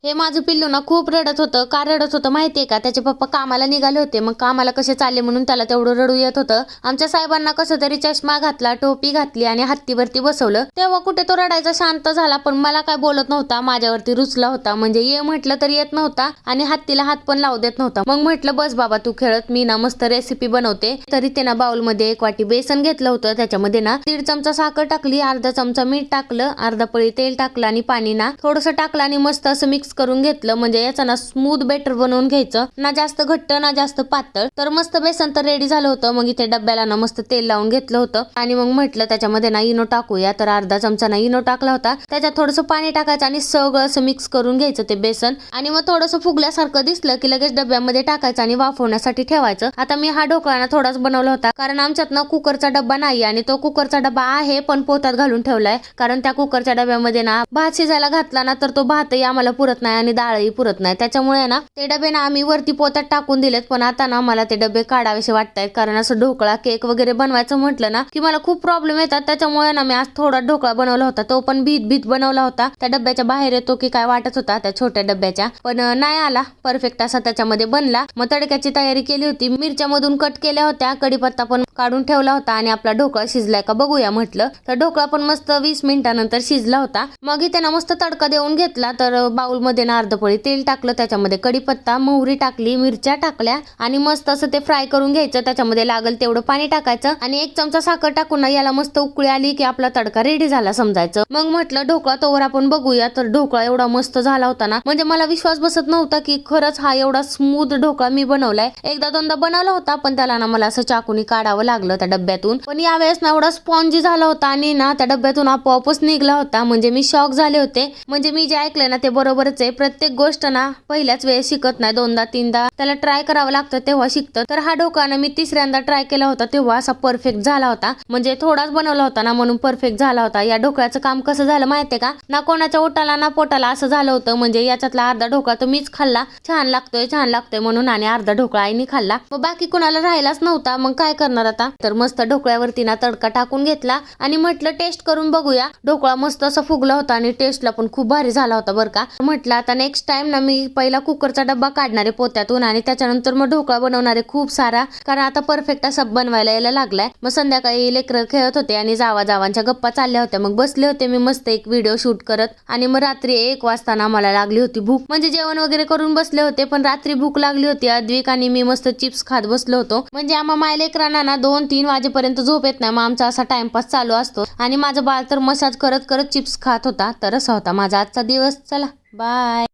हे माझं पिल्लू ना खूप रडत होतं. का रडत होतं माहितीये का? त्याचे पप्पा कामाला निघाले होते. मग कामाला कसे चालले म्हणून त्याला तेवढं रडू येत होतं. आमच्या साहेबांना कसं तरी चष्मा घातला, टोपी घातली आणि हत्तीवरती बसवलं. तेव्हा कुठे तो रडायचा शांत झाला, पण मला काय बोलत नव्हता. माझ्यावरती रुसला होता. म्हणजे ये म्हटलं तरी येत नव्हता आणि हत्तीला हात पण लावू देत नव्हता. मग म्हटलं बस बाबा तू खेळत, मी ना मस्त रेसिपी बनवते. तरी ते ना बाउलमध्ये 1 वाटी बेसन घेतलं होतं. त्याच्यामध्ये ना 1.5 चमचा साखर टाकली, अर्धा चमचा मीठ टाकलं, अर्धा पळी तेल टाकलं आणि पाणी ना थोडंसं टाकलं आणि मस्त असं मिक्स करून घेतलं. म्हणजे याचा ना स्मूथ बेटर बनवून घ्यायचं, ना जास्त घट्ट ना जास्त पातळ. तर मस्त बेसन तर रेडी झालं होतं. मग इथे डब्याला ना मस्त तेल लावून घेतलं होतं आणि मग म्हटलं त्याच्यामध्ये ना इनो टाकूया. तर अर्धा चमचा ना इनो टाकला होता. त्याच्यात थोडंसं पाणी टाकायचं आणि सगळं असं मिक्स करून घ्यायचं ते बेसन. आणि मग थोडंसं फुगल्यासारखं दिसलं की लगेच डब्यामध्ये टाकायचं आणि वाफवण्यासाठी ठेवायचं. आता मी हा ढोकळा ना थोडाच बनवला होता, कारण आमच्यात ना कुकरचा डब्बा नाही आणि तो कुकरचा डब्बा आहे पण पोतात घालून ठेवलाय. कारण त्या कुकरच्या डब्यामध्ये ना भात शिजायला घातला ना तर तो भातही आम्हाला पुरत नाही आणि डाळही पुरत नाही. त्याच्यामुळे ना ते डबे ना आम्ही वरती पोत्यात टाकून दिलेत. पण आता ना मला ते डबे काढावेसे वाटतायत, कारण असं ढोकळा केक वगैरे बनवायचं म्हटलं ना की मला खूप प्रॉब्लेम येतात. त्याच्यामुळे ना मी आज थोडा ढोकळा बनवला होता. तो पण भीत बनवला होता. त्या डब्याच्या बाहेर येतो की काय वाटत होता त्या छोट्या डब्याच्या, पण नाही आला परफेक्ट असा त्याच्यामध्ये बनला. मग तडक्याची तयारी केली होती. मिरच्या मधून कट केल्या होत्या, कढीपत्ता पण काढून ठेवला होता आणि आपला ढोकळा शिजलाय का बघूया म्हटलं. तर ढोकळा पण मस्त 20 मिनिटानंतर शिजला होता. मग इथे ना मस्त तडका देऊन घेतला. तर बाउल मध्ये ना अर्ध पळी तेल टाकलं, त्याच्यामध्ये कढीपत्ता, मोहरी टाकली, मिरच्या टाकल्या आणि मस्त असं ते फ्राय करून घ्यायचं. त्याच्यामध्ये लागल तेवढं पाणी टाकायचं आणि 1 चमचा साखर टाकून ना याला मस्त उकळी आली की आपला तडका रेडी झाला समजायचं. मग म्हटलं ढोकळा तोवर आपण बघूया. तर ढोकळा एवढा मस्त झाला होता ना, म्हणजे मला विश्वास बसत नव्हता की खरंच हा एवढा स्मूथ ढोकळा मी बनवलाय. एकदा दोनदा बनवला होता पण त्याला ना मला असं चाकूनी काढावं लागलं त्या डब्यातून. पण यावेळेस ना एवढा स्पॉन्जी झाला होता आणि ना त्या डब्यातून आपोआपच निघला होता. म्हणजे मी शॉक झाले होते. म्हणजे मी जे ऐकलंय ना ते बरोबरच आहे. प्रत्येक गोष्ट ना पहिल्याच वेळेस शिकत नाही, 2दा 3दा त्याला ट्राय करावं लागतं तेव्हा शिकतं. तर हा ढोकळा ना मी 3ऱ्यांदा ट्राय केला होता तेव्हा असा परफेक्ट झाला होता. म्हणजे थोडाच बनवला होता ना म्हणून परफेक्ट झाला होता. या ढोकळ्याचं काम कसं झालं माहितीये का? ना कोणाच्या ओठाला ना पोटाला असं झालं होतं. म्हणजे याच्यातला अर्धा ढोकळा तर मीच खाल्ला, छान लागतोय म्हणून, आणि अर्धा ढोकळा आईने खाल्ला. मग बाकी कोणाला राहिलाच नव्हता. मग काय करणार आता? तर मस्त ढोकळ्यावरती ना तडका टाकून घेतला आणि म्हटलं टेस्ट करून बघूया. ढोकळा मस्त असा फुगला होता आणि टेस्टला पण खूप भारी झाला होता बरं का. म्हटलं आता नेक्स्ट टाइम ना मी पहिला कुकरचा डब्बा काढणारे पोत्यातून आणि त्याच्यानंतर मग ढोकळा बनवणारे खूप सारा, कारण आता परफेक्ट असा बनवायला यायला लागलाय. मग संध्याकाळी लेकरं खेळत होते आणि जावांच्या गप्पा चालल्या होत्या. मग बसले होते मी मस्त एक व्हिडिओ शूट करत आणि मग रात्री 1 वाजता ना मला लागली होती भूक. म्हणजे जेवण वगैरे करून बसले होते पण रात्री भूक लागली होती. अद्विक आणि मी मस्त चिप्स खात बसलो होतो. म्हणजे आम्हा माय लेकरांना ना 2-3 वाजेपर्यंत झोप येत नाही. मग आमचा असा टाइमपास चालू असतो आणि माझं बाळ तर मसाज करत करत चिप्स खात होता. तर असा होता माझा आजचा दिवस. चला बाय.